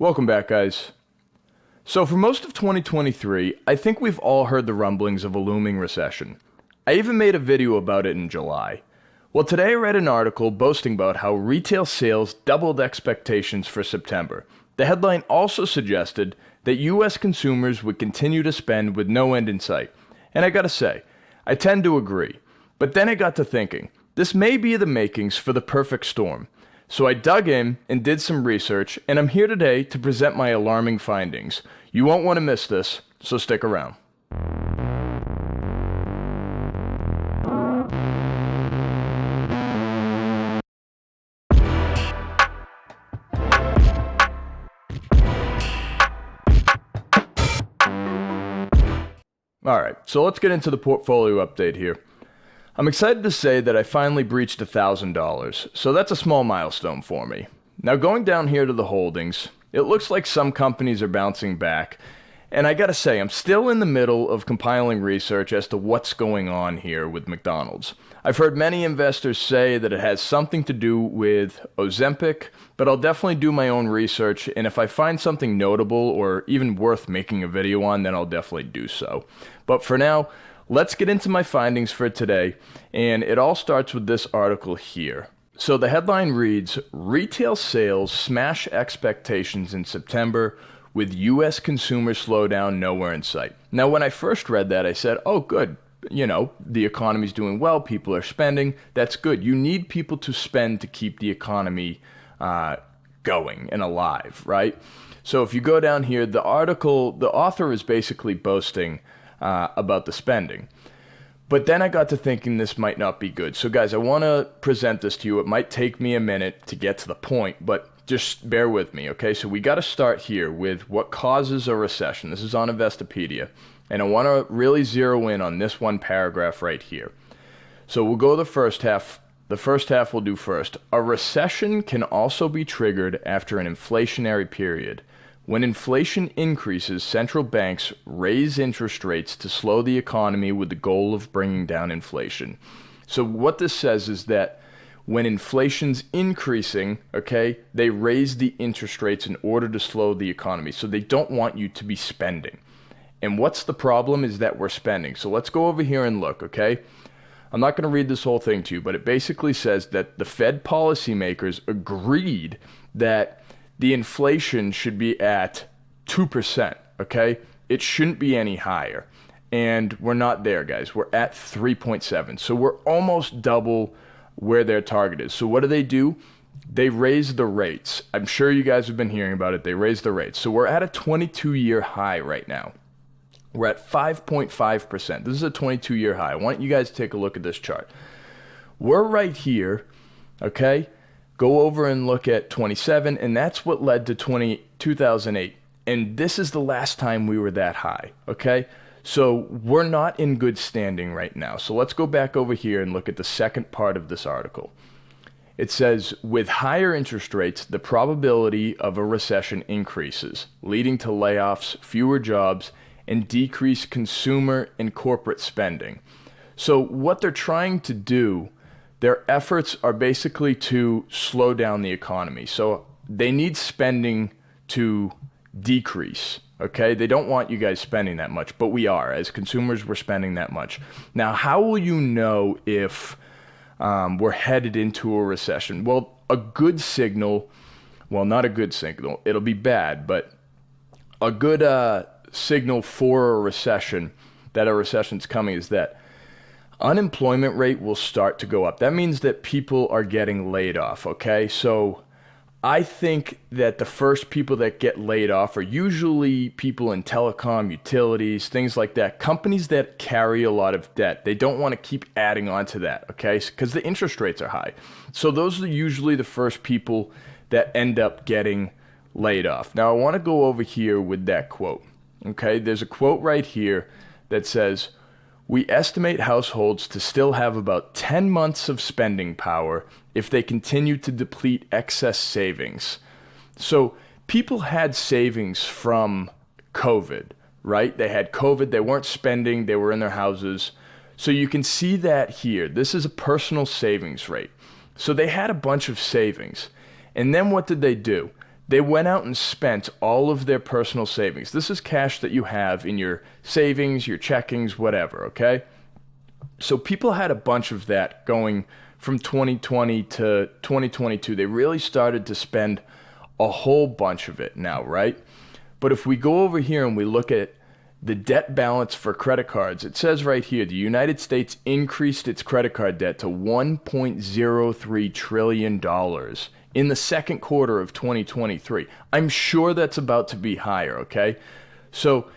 Welcome back, guys. So for most of 2023, I think we've all heard the rumblings of a looming recession. I even made a video about it in July. Well, today I read an article boasting about how retail sales doubled expectations for September. The headline also suggested that US consumers would continue to spend with no end in sight. And I gotta say, I tend to agree. But then I got to thinking, this may be the makings for the perfect storm. So I dug in and did some research, and I'm here today to present my alarming findings. You won't want to miss this, so stick around. Alright, so let's get into the portfolio update here. I'm excited to say that I finally breached $1,000, so that's a small milestone for me. Now going down here to the holdings, it looks like some companies are bouncing back, and I gotta say, I'm still in the middle of compiling research as to what's going on here with McDonald's. I've heard many investors say that it has something to do with Ozempic, but I'll definitely do my own research, and if I find something notable or even worth making a video on, then I'll definitely do so. But for now, let's get into my findings for today, and it all starts with this article here. So the headline reads, Retail Sales Smash Expectations in September with U.S. Consumer Slowdown Nowhere in Sight. Now when I first read that, I said, oh good, the economy's doing well, people are spending, that's good. You need people to spend to keep the economy going and alive, right? So if you go down here, the author is basically boasting about the spending. But then I got to thinking this might not be good. So guys, I want to present this to you. It might take me a minute to get to the point, but just bear with me, okay? So we got to start here with what causes a recession. This is on Investopedia, and I want to really zero in on this one paragraph right here. So we'll go the first half. The first half we'll do first. A recession can also be triggered after an inflationary period. When inflation increases, central banks raise interest rates to slow the economy with the goal of bringing down inflation. So what this says is that when inflation's increasing, okay, they raise the interest rates in order to slow the economy. So they don't want you to be spending. And what's the problem is that we're spending. So let's go over here and look, okay? I'm not going to read this whole thing to you, but it basically says that the Fed policymakers agreed that the inflation should be at 2%, okay? It shouldn't be any higher. And we're not there, guys. We're at 3.7. So we're almost double where their target is. So what do? They raise the rates. I'm sure you guys have been hearing about it. They raise the rates. So we're at a 22-year high right now. We're at 5.5%. This is a 22-year high. I want you guys to take a look at this chart. We're right here, okay? Go over and look at 27, and that's what led to 2008. And this is the last time we were that high, okay? So we're not in good standing right now. So let's go back over here and look at the second part of this article. It says, with higher interest rates, the probability of a recession increases, leading to layoffs, fewer jobs, and decreased consumer and corporate spending. So what they're trying to do, their efforts are basically to slow down the economy. So they need spending to decrease, okay? They don't want you guys spending that much, but we are. As consumers, we're spending that much. Now, how will you know if we're headed into a recession? Well, a good signal, well, not a good signal, it'll be bad, but a good signal for a recession, that a recession's coming, is that unemployment rate will start to go up. That means that people are getting laid off, okay? So I think that the first people that get laid off are usually people in telecom, utilities, things like that. Companies that carry a lot of debt. They don't want to keep adding on to that, okay? Because the interest rates are high. So those are usually the first people that end up getting laid off. Now I want to go over here with that quote, okay? There's a quote right here that says, we estimate households to still have about 10 months of spending power if they continue to deplete excess savings. So people had savings from COVID, right? They had COVID, they weren't spending, they were in their houses. So you can see that here. This is a personal savings rate. So they had a bunch of savings. And then what did they do? They went out and spent all of their personal savings. This is cash that you have in your savings, your checkings, whatever, okay? So people had a bunch of that going from 2020 to 2022. They really started to spend a whole bunch of it now, right? But if we go over here and we look at the debt balance for credit cards, it says right here, the United States increased its credit card debt to $1.03 trillion in the second quarter of 2023. I'm sure that's about to be higher, okay? So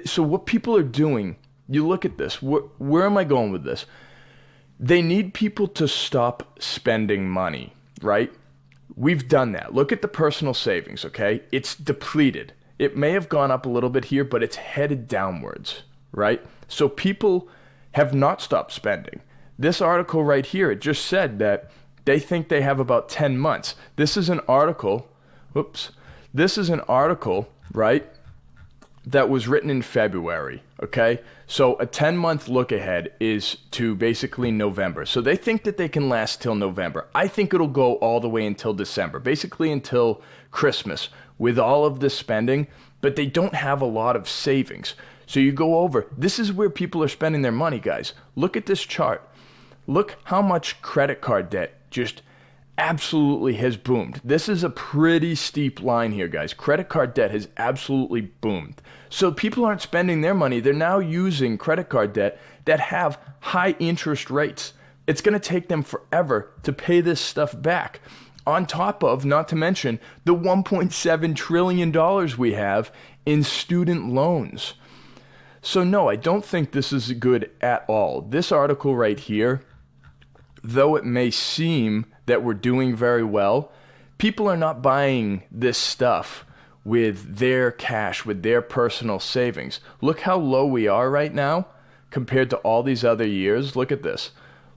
so what people are doing, you look at this, where am I going with this? They need people to stop spending money, right? We've done that. Look at the personal savings, okay? It's depleted. It may have gone up a little bit here, but it's headed downwards, right? So people have not stopped spending. This article right here, it just said that they think they have about 10 months. This is an article, right, that was written in February, okay? So a 10-month look ahead is to basically November. So they think that they can last till November. I think it'll go all the way until December, basically until Christmas with all of this spending, but they don't have a lot of savings. So you go over, this is where people are spending their money, guys. Look at this chart. Look how much credit card debt just absolutely has boomed. This is a pretty steep line here, guys. Credit card debt has absolutely boomed. So people aren't spending their money. They're now using credit card debt that have high interest rates. It's going to take them forever to pay this stuff back. On top of, not to mention, the $1.7 trillion we have in student loans. So no, I don't think this is good at all. This article right here, though it may seem that we're doing very well, people are not buying this stuff with their cash, with their personal savings. Look how low we are right now compared to all these other years. Look at this.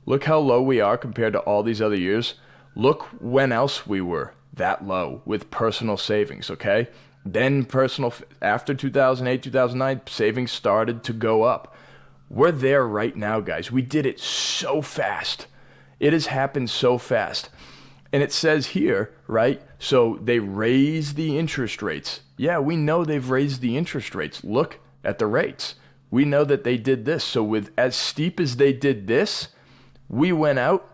Look how low we are compared to all these other years. Look when else we were that low with personal savings, okay? Then after 2008, 2009, savings started to go up. We're there right now, guys. We did it so fast. It has happened so fast. And it says here, right? So they raised the interest rates. Yeah, we know they've raised the interest rates. Look at the rates. We know that they did this. So with as steep as they did this, we went out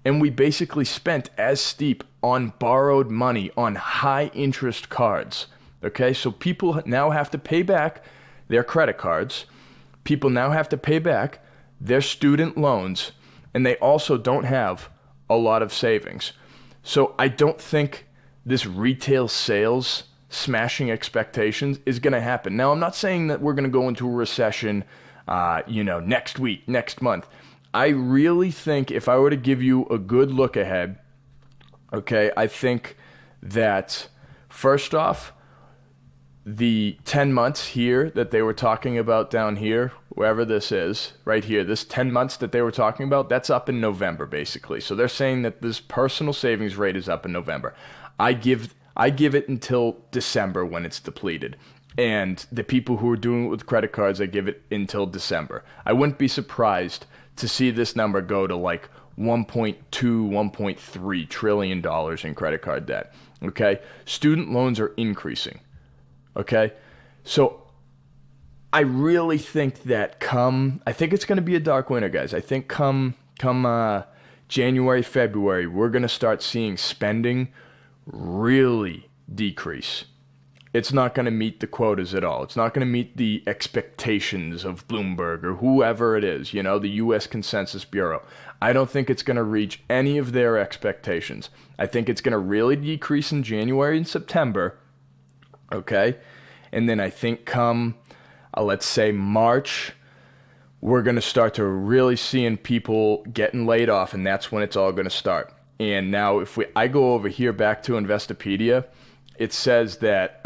and we basically spent as steep on borrowed money on high interest cards. Okay, so people now have to pay back their credit cards. People now have to pay back their student loans. And they also don't have a lot of savings. So I don't think this retail sales smashing expectations is going to happen. Now, I'm not saying that we're going to go into a recession, next week, next month. I really think if I were to give you a good look ahead, okay, I think that first off, the 10 months here that they were talking about down here, wherever this is, right here, this 10 months that they were talking about, that's up in November, basically. So they're saying that this personal savings rate is up in November. I give it until December when it's depleted. And the people who are doing it with credit cards, I give it until December. I wouldn't be surprised to see this number go to like $1.2, $1.3 trillion in credit card debt. Okay? Student loans are increasing. Okay? So I really think that I think it's going to be a dark winter, guys. I think come January, February, we're going to start seeing spending really decrease. It's not going to meet the quotas at all. It's not going to meet the expectations of Bloomberg or whoever it is, the U.S. Consensus Bureau. I don't think it's going to reach any of their expectations. I think it's going to really decrease in January and September, okay? And then I think come, let's say March, we're going to start to really seeing people getting laid off, and that's when it's all going to start. And now I go over here back to Investopedia, it says that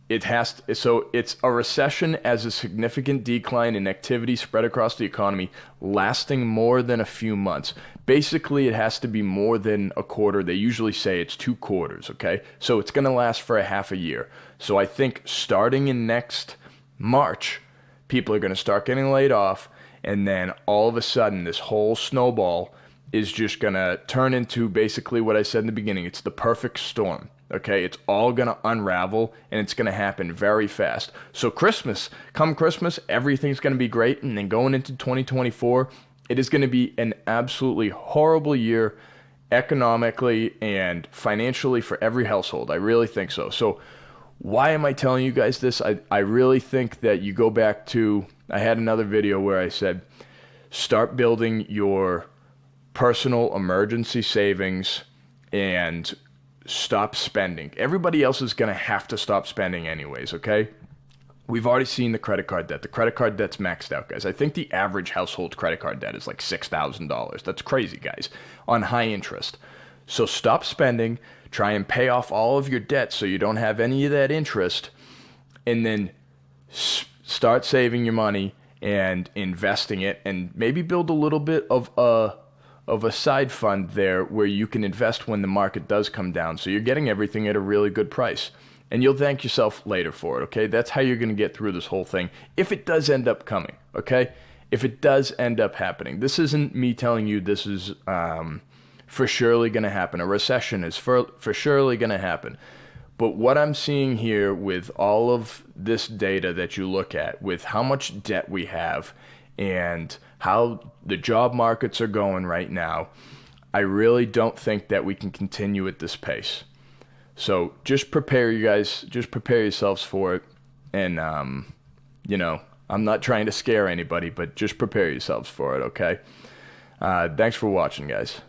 it's a recession as a significant decline in activity spread across the economy lasting more than a few months. Basically, it has to be more than a quarter. They usually say it's 2 quarters, okay? So it's going to last for a half a year. So I think starting in next March, people are going to start getting laid off, and then all of a sudden this whole snowball is just going to turn into basically what I said in the beginning. It's the perfect storm. Okay, it's all going to unravel and it's going to happen very fast. So come Christmas, everything's going to be great. And then going into 2024, it is going to be an absolutely horrible year economically and financially for every household. I really think so. So why am I telling you guys this? I really think that you go back to, I had another video where I said, start building your personal emergency savings and stop spending. Everybody else is going to have to stop spending anyways, okay? We've already seen the credit card debt. The credit card debt's maxed out, guys. I think the average household credit card debt is like $6,000. That's crazy, guys, on high interest. So stop spending, try and pay off all of your debt so you don't have any of that interest, and then start saving your money and investing it, and maybe build a little bit of a side fund there where you can invest when the market does come down. So you're getting everything at a really good price. And you'll thank yourself later for it, okay? That's how you're going to get through this whole thing, if it does end up coming, okay? If it does end up happening. This isn't me telling you this is for surely going to happen. A recession is for surely going to happen. But what I'm seeing here with all of this data that you look at, with how much debt we have and how the job markets are going right now, I really don't think that we can continue at this pace. So just prepare you guys, just prepare yourselves for it. And, I'm not trying to scare anybody, but just prepare yourselves for it, okay? Thanks for watching, guys.